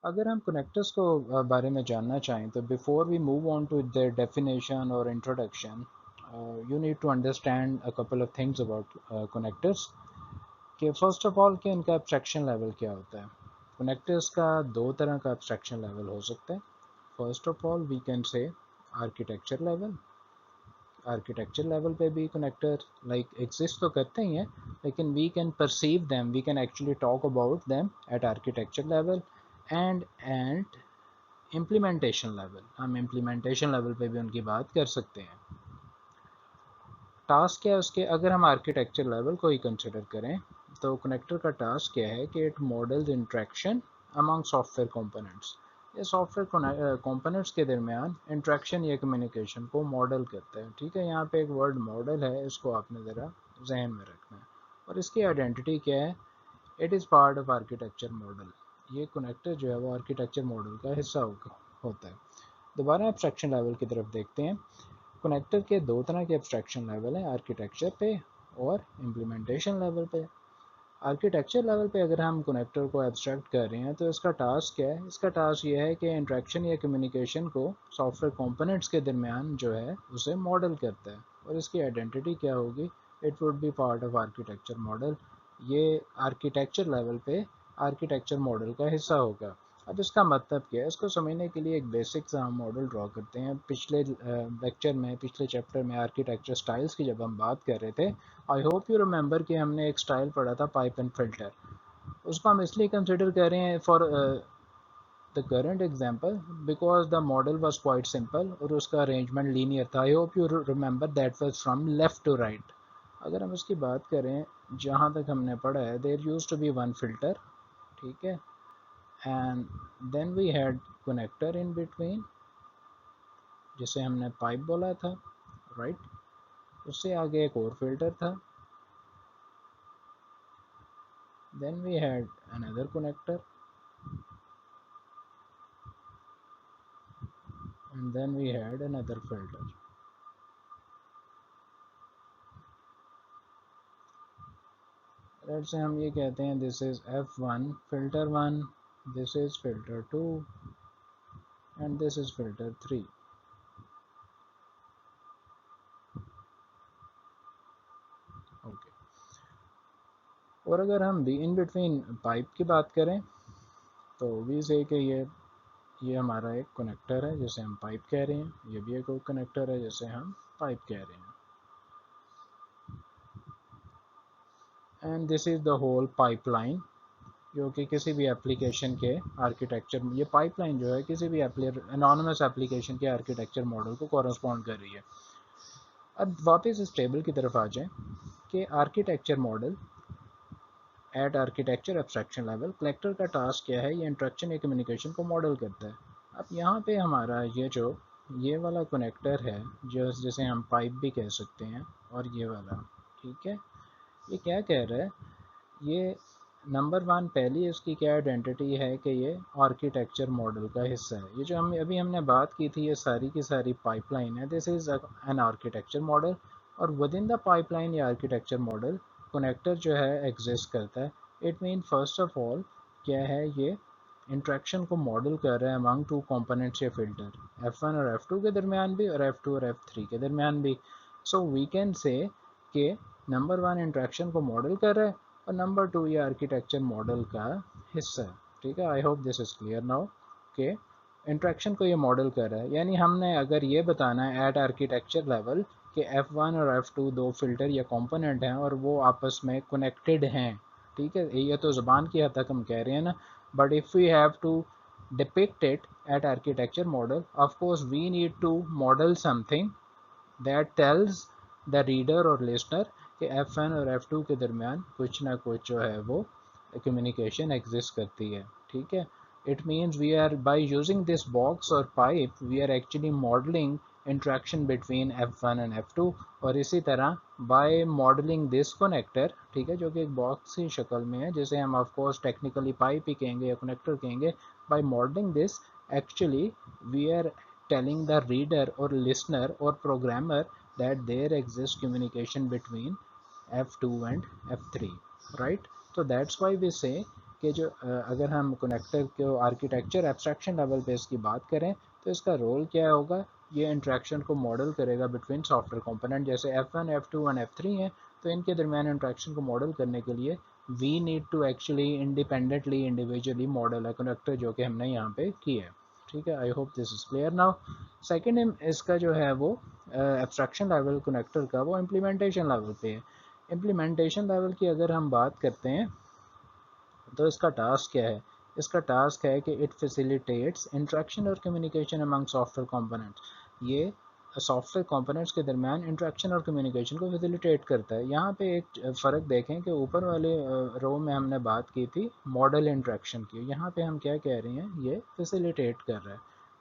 अगर हम कनेक्टर्स को बारे में जानना चाहें तो before we move on to their definition और introduction you need to understand a couple of things about connectors कि फर्स्ट ऑफ ऑल कि इनका एब्स्ट्रैक्शन लेवल क्या होता है। कनेक्टर्स का दो तरह का एब्स्ट्रैक्शन लेवल हो सकता है। First of all we can say architecture level. Architecture level पे भी कनेक्टर लाइक एग्जिस्ट तो करते ही हैं, लेकिन we can perceive them, we can actually talk about them at architecture level and implementation level. हम इम्प्लीमेंटेशन लेवल पे भी उनकी बात कर सकते हैं। टास्क क्या है उसके, अगर हम आर्किटेक्चर लेवल को ही कंसिडर करें तो कनेक्टर का टास्क क्या है कि it models interaction among software components. ये सॉफ्टवेयर कंपोनेंट्स के दरमियान इंट्रैक्शन या कम्युनिकेशन को मॉडल करता है। ठीक है, यहाँ पे एक वर्ड मॉडल है, इसको आपने ज़रा जहन में रखना है। और इसकी आइडेंटिटी क्या है, it is part of architecture model. ये कनेक्टर जो है वो आर्किटेक्चर मॉडल का हिस्सा होता है। दोबारा एब्स्ट्रैक्शन लेवल की तरफ देखते हैं। कनेक्टर के दो तरह के एब्स्ट्रैक्शन लेवल हैं, आर्किटेक्चर पे और इम्प्लीमेंटेशन लेवल पे। आर्किटेक्चर लेवल पे अगर हम कनेक्टर को एब्स्ट्रैक्ट कर रहे हैं तो इसका टास्क क्या है, इसका टास्क ये है कि इंट्रैक्शन या कम्युनिकेशन को सॉफ्टवेयर कंपोनेंट्स के दरमियान जो है उसे मॉडल करता है। और इसकी आइडेंटिटी क्या होगी, it would be part of architecture model. ये आर्किटेक्चर लेवल पे आर्किटेक्चर मॉडल का हिस्सा होगा। अब इसका मतलब क्या है, इसको समझने के लिए एक बेसिक सा हम मॉडल ड्रॉ करते हैं। पिछले लेक्चर में, पिछले चैप्टर में आर्किटेक्चर स्टाइल्स की जब हम बात कर रहे थे, आई होप यू रिमेंबर कि हमने एक स्टाइल पढ़ा था पाइप एंड फिल्टर। उसको हम इसलिए कंसिडर कर रहे हैं for the current example because the model was quite simple और उसका अरेंजमेंट लीनियर था। I hope you remember that was from left to right. अगर हम इसकी बात करें, जहाँ तक हमने पढ़ा है, there used to be one filter, ठीक है, and then we had connector in between, जिसे हमने पाइप बोला था, राइट। उससे आगे एक और फिल्टर था, then we had another connector, and then we had another filter. Let's say हम ये कहते हैं this is F1 filter 1, this is filter 2 and this is filter 3. Okay. और अगर हम भी इन बिटवीन पाइप की बात करें तो वी से कि ये हमारा एक कनेक्टर है जिसे हम पाइप कह रहे हैं, ये भी एक और कनेक्टर है जिसे हम पाइप कह रहे हैं, and this is the whole pipeline जो कि किसी भी एप्लीकेशन के आर्किटेक्चर, ये पाइपलाइन जो है किसी भी एनोनिमस एप्लीकेशन के आर्किटेक्चर मॉडल को कॉरस्पॉन्ड कर रही है। अब वापस इस टेबल की तरफ आ जाएं कि architecture model at architecture abstraction level, collector का टास्क क्या है, ये इंट्रैक्शन या कम्युनिकेशन को मॉडल करता है। अब यहाँ पे हमारा ये वाला कनेक्टर है जो जिसे हम पाइप भी कह सकते हैं, और ये वाला, ठीक है, ये क्या कह रहा है, ये नंबर वन पहली इसकी क्या आइडेंटिटी है कि ये आर्किटेक्चर मॉडल का हिस्सा है। ये जो हमने बात की थी, ये सारी की सारी पाइपलाइन है, this is an architecture model. और विद इन द पाइपलाइन या आर्किटेक्चर मॉडल कनेक्टर जो है एग्जिस्ट करता है। It mean first of all क्या है, ये इंट्रैक्शन को मॉडल कर रहा है अमंग टू कंपोनेंट्स या फिल्टर, F1 और F2 के दरमियान भी और F2 और F3 के दरमियान भी। सो वी कैन से कि नंबर वन इंट्रैक्शन को मॉडल कर रहा है और नंबर टू ये आर्किटेक्चर मॉडल का हिस्सा है। ठीक है, I hope this is clear now कि इंट्रैक्शन को ये मॉडल कर रहा है। यानी हमने अगर ये बताना है एट आर्किटेक्चर लेवल कि F1 और F2 दो फिल्टर या कंपोनेंट हैं और वो आपस में कनेक्टेड हैं, ठीक है, ये तो ज़ुबान की हद तक हम कह रहे हैं ना, but if we have to depict it at architecture model, of course we need to model something that tells the reader or listener कि F1 और F2 के दरमियान कुछ ना कुछ जो है वो कम्युनिकेशन एग्जिस्ट करती है। ठीक है, it means we are by using this box और pipe we are actually modelling interaction between F1 and F2। और इसी तरह बाय मॉडलिंग दिस कनेक्टर, ठीक है, जो कि एक बॉक्स की शक्ल में है जिसे हम ऑफ कोर्स टेक्निकली पाइप ही कहेंगे या कनेक्टर कहेंगे, by modelling this actually we are telling the reader or listener or programmer that there exists communication between F2 and F3, right? So that's why we say कि जो अगर हम connector को architecture abstraction level पे इसकी बात करें तो इसका रोल क्या होगा, ये इंट्रैक्शन को मॉडल करेगा बिटवीन सॉफ्टवेयर कंपोनेंट। जैसे F1 F2 और F3 हैं तो इनके दरमियान इंट्रैक्शन को मॉडल करने के लिए we need to actually independently individually model है कनेक्टर, जो कि हमने यहाँ पे किया है। ठीक है, I hope this is clear now. Second इसका जो है वो एब्स्ट्रैक्शन लेवल कनेक्टर का वो इम्प्लीमेंटेशन लेवल पे है। इम्प्लीमेंटेशन लेवल की अगर हम बात करते हैं तो इसका टास्क क्या है, इसका टास्क है कि इट फैसिलिटेट्स इंटरेक्शन और कम्युनिकेशन अमंग सॉफ्टवेयर कंपोनेंट्स। ये सॉफ्टवेयर कंपोनेंट्स के दरमियान इंटरेक्शन और कम्युनिकेशन को फैसिलिटेट करता है। यहाँ पे एक फ़र्क देखें कि ऊपर वाले रो में हमने बात की थी मॉडल इंटरेक्शन की, यहाँ पे हम क्या कह रहे हैं, ये फैसिलिटेट कर रहा है।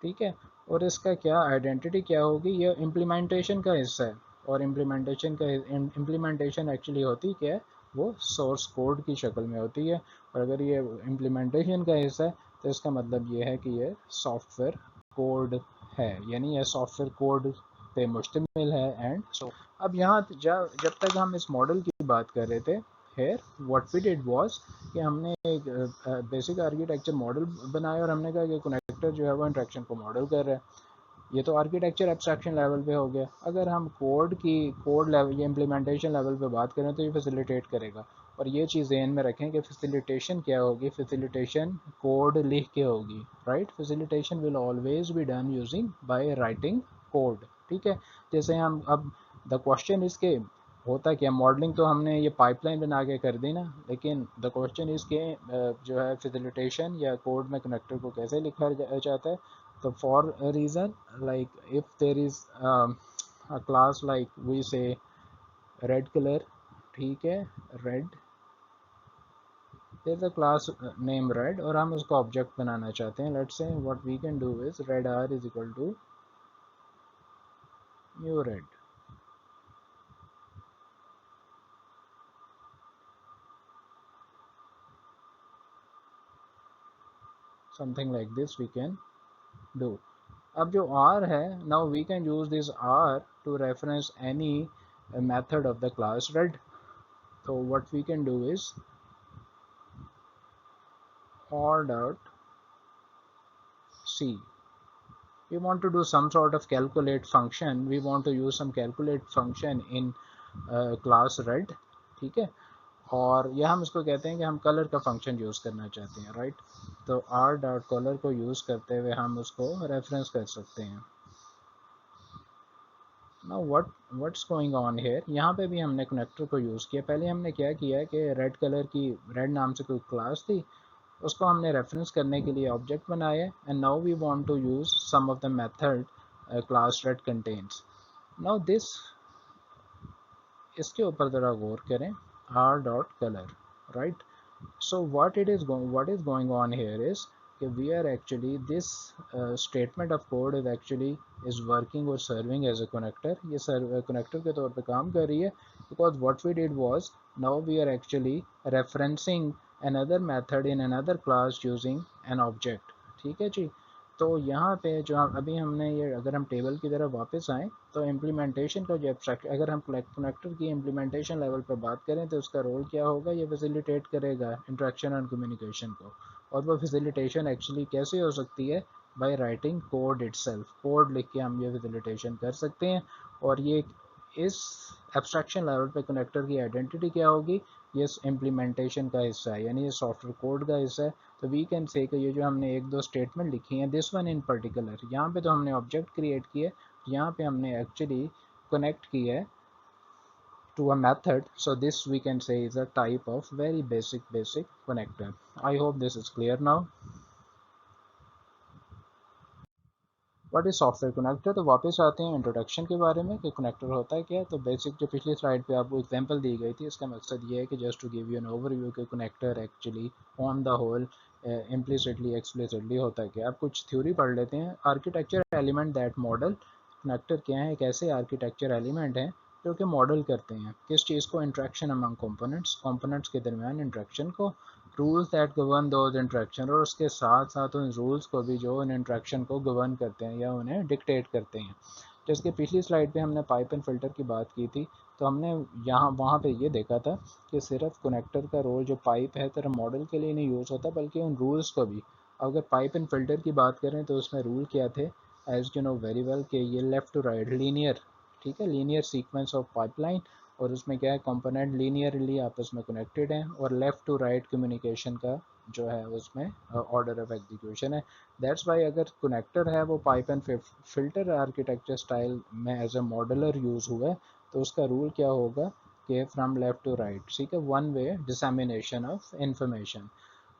ठीक है, और इसका क्या आइडेंटिटी क्या होगी, ये इम्प्लीमेंटेशन का हिस्सा है। और इम्प्लीमेंटेशन एक्चुअली होती क्या है, वो सोर्स कोड की शक्ल में होती है। और अगर ये इम्प्लीमेंटेशन का हिस्सा है तो इसका मतलब ये है कि ये सॉफ्टवेयर कोड है, यानी ये सॉफ्टवेयर कोड पे मुश्तमिल है। एंड सो अब यहाँ जब तक हम इस मॉडल की बात कर रहे थे, here what we did was कि हमने एक बेसिक आर्किटेक्चर मॉडल बनाया और हमने कहा कि कनेक्टर जो है वो इंट्रैक्शन को मॉडल कर रहा है। ये तो आर्किटेक्चर एब्स्ट्रैक्शन लेवल पे हो गया। अगर हम कोड लेवल या इम्प्लीमेंटेशन लेवल पे बात करें तो ये फैसिलिटेट करेगा। और ये चीज़ ध्यान में रखें कि फैसिलिटेशन क्या होगी, फैसिलिटेशन कोड लिख के होगी, right. Facilitation will always be done using by writing code. ठीक है, जैसे हम अब द क्वेश्चन इसके होता क्या, मॉडलिंग तो हमने ये पाइपलाइन बना के कर दी ना, लेकिन द क्वेश्चन इसके जो है फैसिलिटेशन या कोड में कनेक्टर को कैसे लिखा जाता है। So for a reason, like if there is a class like we say red color, ठीक है, red, there's a class name red और हम उसका ऑब्जेक्ट बनाना चाहते हैं। Let's say what we can do is red r is equal to new red, something like this we can do. अब जो r है, now we can use this r to reference any method of the class red. So what we can do is r dot c, we want to do some sort of calculate function, we want to use some calculate function in class red। ठीक है, और यह हम इसको कहते हैं कि हम कलर का फंक्शन यूज़ करना चाहते हैं, राइट। तो r डॉट कलर को यूज़ करते हुए हम उसको रेफरेंस कर सकते हैं। Now what's going on here, यहाँ पे भी हमने कनेक्टर को यूज़ किया। पहले हमने क्या किया कि रेड कलर की, रेड नाम से कोई क्लास थी, उसको हमने रेफरेंस करने के लिए ऑब्जेक्ट बनाया। And now we want to use some of the method class red contains. Now this, इसके ऊपर ज़रा गौर करें, r dot colour, right. so what is going on here is कि we are actually this statement of code is actually is working or serving as a connector। ये connector के तौर पे काम कर रही है, because what we did was now we are actually referencing another method in another class using an object। ठीक है जी। तो यहाँ पे जो अभी हमने ये, अगर हम टेबल की तरफ वापस आएँ तो इम्प्लीमेंटेशन का जो एब्स्ट्रैक्ट, अगर हम कनेक्टर की इम्प्लीमेंटेशन लेवल पर बात करें तो उसका रोल क्या होगा, ये फैसिलिटेट करेगा इंट्रैक्शन एंड कम्युनिकेशन को। और वो फैसिलिटेशन एक्चुअली कैसे हो सकती है, by writing code itself, code लिख के हम ये फैसिलिटेशन कर सकते हैं। और ये इस एब्स्ट्रैक्शन लेवल पे कनेक्टर की आइडेंटिटी क्या होगी, ये इम्प्लीमेंटेशन का हिस्सा है, यानी ये सॉफ्टवेयर कोड का हिस्सा है। तो वी कैन से कि ये जो हमने एक दो स्टेटमेंट लिखी हैं, दिस वन इन पर्टिकुलर, यहाँ पे तो हमने ऑब्जेक्ट क्रिएट किया, यहाँ पे हमने एक्चुअली कनेक्ट किया है to a method। So this we can say is a type of very basic connector। I hope this is clear now। What is software connector, तो वापस आते हैं इंट्रोडक्शन के बारे में कि कनेक्टर होता है क्या है। तो बेसिक जो पिछली स्लाइड पे आपको एग्जांपल दी गई थी, इसका मकसद ये है कि just to give you an overview कि connector actually on the whole implicitly explicitly होता है क्या। आप कुछ थ्योरी पढ़ लेते हैं। Architecture element that model, connector क्या है, एक ऐसे आर्किटेक्चर एलिमेंट हैं जो कि मॉडल करते हैं किस चीज़ को, इंट्रैक्शन अमंग कंपोनेंट्स के दरमियान इंट्रैक्शन को, rules that govern those interaction, और उसके साथ साथ उन रूल्स को भी जो उन इंट्रैक्शन को गवर्न करते हैं या उन्हें डिक्टेट करते हैं। जैसे पिछली स्लाइड पे हमने पाइप एंड फिल्टर की बात की थी, तो हमने यहाँ वहाँ पे ये देखा था कि सिर्फ कनेक्टर का रोल जो पाइप है तेरा मॉडल के लिए नहीं यूज़ होता बल्कि उन रूल्स को भी। अगर पाइप एंड फिल्टर की बात करें तो उसमें रूल क्या थे, as you know very well कि ये लेफ़्ट टू राइट लीनियर, ठीक है, लीनियर सीक्वेंस ऑफ पाइपलाइन, और उसमें क्या है कंपोनेंट लीनियरली आपस में कनेक्टेड हैं, और लेफ़्ट टू राइट कम्युनिकेशन का जो है उसमें ऑर्डर ऑफ एग्जीक्यूशन है। दैट्स वाई अगर कनेक्टर है वो pipe and filter architecture style में एज ए मॉडलर यूज़ हुआ है, तो उसका रूल क्या होगा कि फ्रॉम लेफ़्ट टू राइट, ठीक है, one way dissemination of information.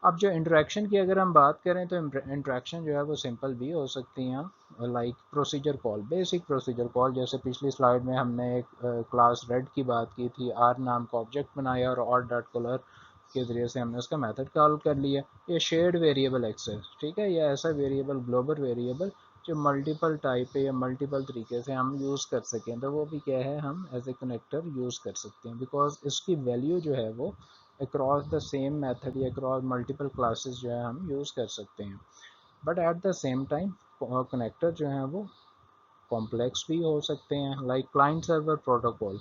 अब जो इंटरेक्शन की अगर हम बात करें तो इंटरेक्शन जो है वो सिंपल भी हो सकती हैं, like procedure call, basic procedure call, जैसे पिछली स्लाइड में हमने एक क्लास रेड की बात की थी, आर नाम का ऑब्जेक्ट बनाया और आर डॉट कलर के ज़रिए से हमने उसका मेथड कॉल कर लिया। ये शेयर्ड वेरिएबल एक्सेस, ठीक है, या ऐसा वेरिएबल ग्लोबल वेरिएबल जो मल्टीपल टाइप है या मल्टीपल तरीके से हम यूज़ कर सकें, तो वो भी क्या है हम एज ए कनेक्टर यूज़ कर सकते हैं, बिकॉज इसकी वैल्यू जो है वो अक्रॉस द सेम मेथड या अक्रॉस मल्टीपल क्लासेस जो है हम यूज़ कर सकते हैं। But at the same time connector जो हैं वो कॉम्प्लेक्स भी हो सकते हैं, लाइक क्लाइंट सर्वर प्रोटोकॉल।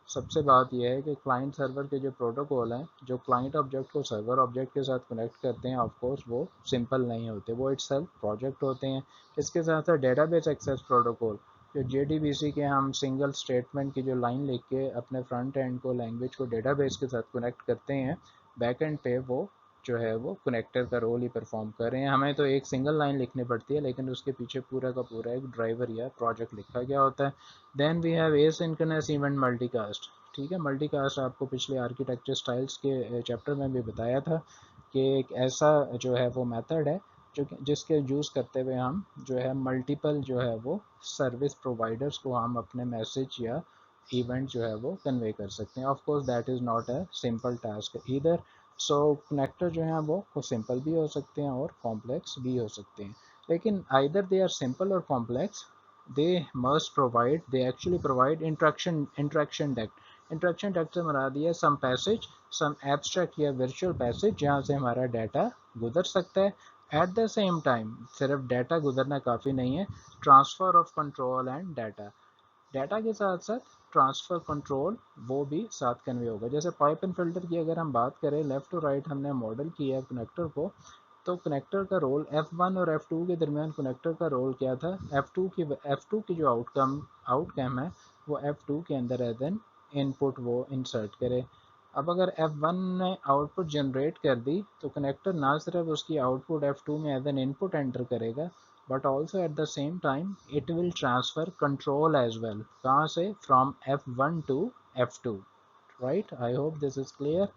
सबसे बात यह है कि क्लाइंट सर्वर के जो प्रोटोकॉल हैं जो क्लाइंट ऑब्जेक्ट को सर्वर ऑब्जेक्ट के साथ कनेक्ट करते हैं, ऑफकोर्स वो सिंपल नहीं होते, वो इट्सेल्फ प्रोजेक्ट होते हैं। इसके साथ साथ डेटाबेस एक्सेस प्रोटोकॉल, जो JDBC के हम सिंगल स्टेटमेंट की जो लाइन लिख के अपने फ्रंट एंड को लैंग्वेज को डेटाबेस के साथ कनेक्ट करते हैं, बैक एंड पे वो जो है वो कनेक्टर का रोल ही परफॉर्म कर रहे हैं। हमें तो एक सिंगल लाइन लिखनी पड़ती है लेकिन उसके पीछे पूरा का पूरा एक ड्राइवर या प्रोजेक्ट लिखा गया होता है। Then we have asynchronous event multicast, ठीक है, मल्टीकास्ट आपको पिछले आर्किटेक्चर स्टाइल्स के चैप्टर में भी बताया था कि एक ऐसा जो है वो मेथड है जो जिसके यूज़ करते हुए हम जो है मल्टीपल जो है वो सर्विस प्रोवाइडर्स को हम अपने मैसेज या इवेंट जो है वो कन्वे कर सकते हैं। Of course that is not a simple task either. So connector जो हैं वो सिंपल भी हो सकते हैं और कॉम्प्लेक्स भी हो सकते हैं, लेकिन आइदर दे आर सिंपल और complex, they must provide, they actually provide interaction duct। Interaction duct से मरा दिया सम पैसेज, सम एब्स्ट्रैक्ट या वर्चुअल पैसेज जहाँ से हमारा डाटा गुजर सकता है। एट द सेम टाइम सिर्फ डाटा गुजरना काफ़ी नहीं है, transfer of control and data, data के साथ साथ ट्रांसफ़र कंट्रोल वो भी साथ कन्वे होगा। जैसे पाइप एंड फिल्टर की अगर हम बात करें, लेफ़्ट टू राइट हमने मॉडल किया है कनेक्टर को, तो कनेक्टर का रोल F1 और F2 के दरमियान कनेक्टर का रोल क्या था, F2 की जो आउटकम है वो F2 के अंदर एज एन इनपुट वो इंसर्ट करे। अब अगर F1 ने आउटपुट जनरेट कर दी तो कनेक्टर ना सिर्फ उसकी आउटपुट F2 में एज एन इनपुट एंटर करेगा, but also at the same time it will transfer control as well, कहाँ से, फ्रॉम F1 टू F2, राइट। I hope this is clear.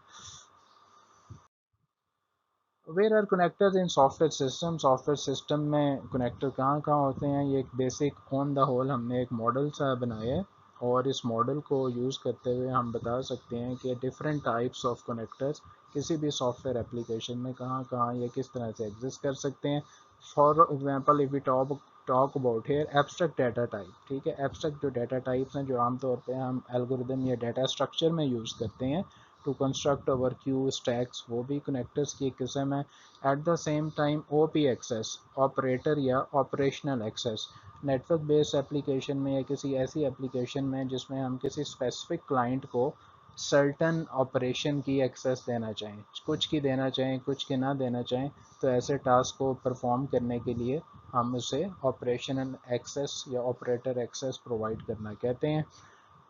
Where are connectors in software system, software system में connector कहाँ कहाँ होते हैं, ये एक बेसिक ऑन द होल हमने एक मॉडल सा बनाया है, और इस मॉडल को यूज़ करते हुए हम बता सकते हैं कि डिफरेंट टाइप्स ऑफ कनेक्टर्स किसी भी सॉफ्टवेयर एप्लीकेशन में कहाँ कहाँ या किस तरह से एग्जिस्ट कर सकते हैं। For example if we talk about here abstract data type, ठीक है, एब्स्ट्रैक्ट जो डाटा टाइप्स हैं जो आमतौर पे हम एल्गोरिदम या डाटा स्ट्रक्चर में यूज़ करते हैं to construct our queue stacks, वो भी कनेक्टर्स की एक किस्म है। At the same time OP access, operator या operational access, network based application में या किसी ऐसी एप्लीकेशन में जिसमें हम किसी स्पेसिफिक क्लाइंट को सर्टन ऑपरेशन की एक्सेस देना चाहें, कुछ की देना चाहें कुछ की ना देना चाहें, तो ऐसे टास्क को परफॉर्म करने के लिए हम उसे ऑपरेशनल एक्सेस या ऑपरेटर एक्सेस प्रोवाइड करना कहते हैं।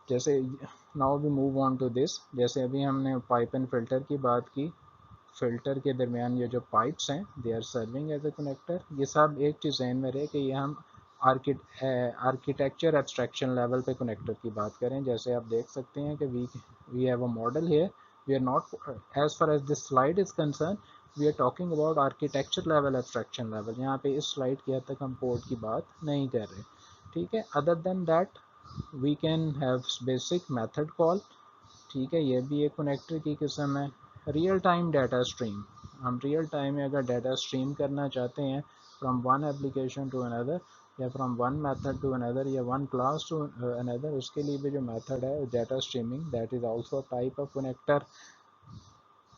जैसे now we move on to this, जैसे अभी हमने पाइप एंड फिल्टर की बात की, फिल्टर के दरमियान ये जो पाइप्स हैं they are serving as a connector. ये सब एक चीज़ जहन में रहे कि ये हम आर्किटेक्चर एब्स्ट्रैक्शन लेवल पे कनेक्टर की बात करें। जैसे आप देख सकते हैं कि we have a model here, we are not as far as this slide is concerned, we are talking about architecture level abstraction level. यहाँ पे इस स्लाइड की हद तक हम पोर्ट की बात नहीं कर रहे, ठीक है। Other than that we can have basic method call, ठीक है, ये भी एक कनेक्टर की किस्म है। रियल टाइम डाटा स्ट्रीम, हम रियल टाइम में अगर डाटा स्ट्रीम करना चाहते हैं from one application to another या from one method to another या वन क्लास टू अनदर, उसके लिए भी जो मेथड है data streaming, that is also type of connector.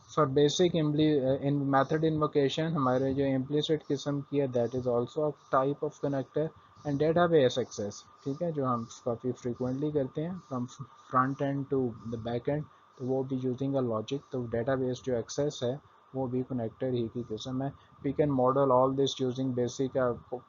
For basic in method invocation, हमारे जो इम्प्लिसिट किस्म की है that is also type of connector. And database access, ठीक है, जो हम काफ़ी फ्रीक्वेंटली करते हैं from front end to the back end, तो वो भी यूजिंग अ लॉजिक, तो डेटाबेस जो एक्सेस है वो भी कनेक्टेड ही की किस्म है। We can model all this using basic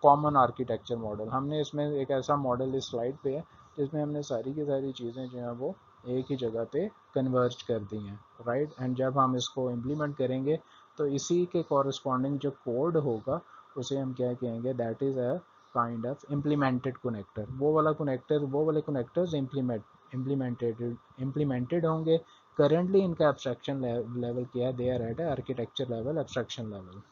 common architecture model. हमने इसमें एक ऐसा मॉडल इस स्लाइड पे है जिसमें हमने सारी की सारी चीज़ें जो हैं वो एक ही जगह पे कन्वर्ज कर दी हैं, राइट। एंड जब हम इसको इम्प्लीमेंट करेंगे तो इसी के कॉरस्पॉन्डिंग जो कोड होगा उसे हम क्या कहेंगे, that is a kind of implemented connector. वो वाला कनेक्टर, वो वाले कनेक्टर्स इम्प्लीमेंटेड होंगे। करंटली इनका एब्स्ट्रैक्शन लेवल क्या है, they are at architecture level, abstraction level.